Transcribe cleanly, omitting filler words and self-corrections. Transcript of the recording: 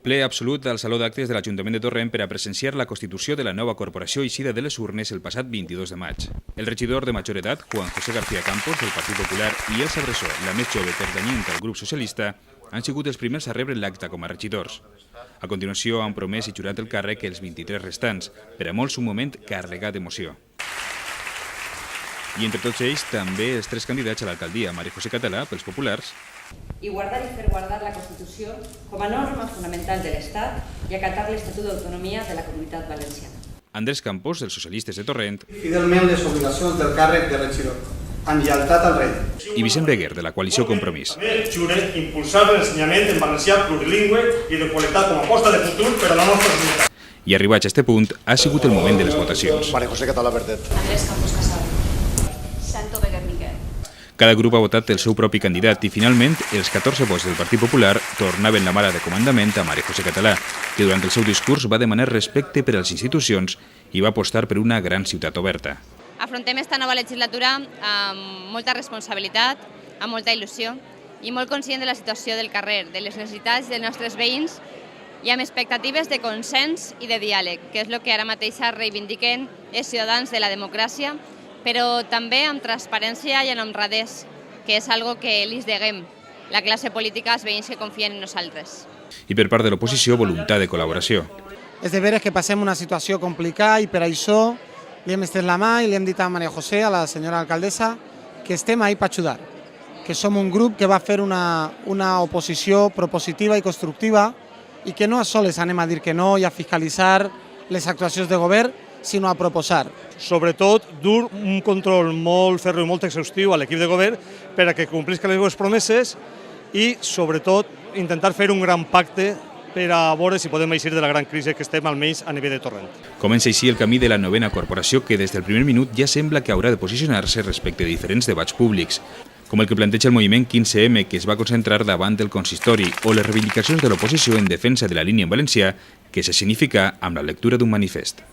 Ple absolut al Saló d'Actes de l'Ajuntament de Torrent per a presenciar la constitució de la nova corporació eixida de les urnes el passat 22 de maig. El regidor de major edat, Juan José García Campos, del Partit Popular, i el Sabressó, la més jove pertanyent al grup socialista, han sigut els primers a rebre l'acte com a regidors. A continuació han promès i jurat el càrrec els 23 restants, per a molts un moment carregat d'emoció. I entre tots ells també els 3 candidats a l'alcaldia, María José Català, pels populars, i guardar i fer guardar la Constitució com a norma fonamental de l'Estat i acatar l'Estatut d'Autonomia de la Comunitat Valenciana. Andrés Campos, dels socialistes de Torrent, fidelment les obligacions del càrrec de regidor, amb lleialtat al rei. I Vicent Beguer, de la coalició Compromís. També jure impulsar l'ensenyament en valencià plurilingüe i de qualitat com a aposta de futur per a la nostra societat. I arribats a este punt, ha sigut el moment de les votacions. María José Català Verdet. Andrés Campos Casal. Santo Beguer Miquel. Cada grup ha votat el seu propi candidat i, finalment, els 14 vots del Partit Popular tornaven la mala de comandament a María José Català, que durant el seu discurs va demanar respecte per a les institucions i va apostar per una gran ciutat oberta. Afrontem esta nova legislatura amb molta responsabilitat, amb molta il·lusió i molt conscient de la situació del carrer, de les necessitats dels nostres veïns i amb expectatives de consens i de diàleg, que és el que ara mateix reivindiquen els ciutadans de la democràcia, però també amb transparència i amb honradès, que és algo que els deguem, la classe política, els veïns que confien en nosaltres. I per part de l'oposició, voluntat de col·laboració. És de veres que passem una situació complicada i per això li hem estès la mà i li hem dit a María José, a la senyora alcaldessa, que estem ahí per ajudar, que som un grup que va fer una oposició propositiva i constructiva i que no a soles anem a dir que no i a fiscalitzar les actuacions de govern, sinó a proposar. Sobretot, dur un control molt ferro i molt exhaustiu a l'equip de govern per a que complisca les seves promeses i, sobretot, intentar fer un gran pacte per a veure si podem eixir de la gran crisi que estem almenys a nivell de Torrent. Comença així el camí de la novena corporació que des del primer minut ja sembla que haurà de posicionar-se respecte a diferents debats públics, com el que planteja el moviment 15M, que es va concentrar davant del consistori, o les reivindicacions de l'oposició en defensa de la línia en valencià, que se significa amb la lectura d'un manifest.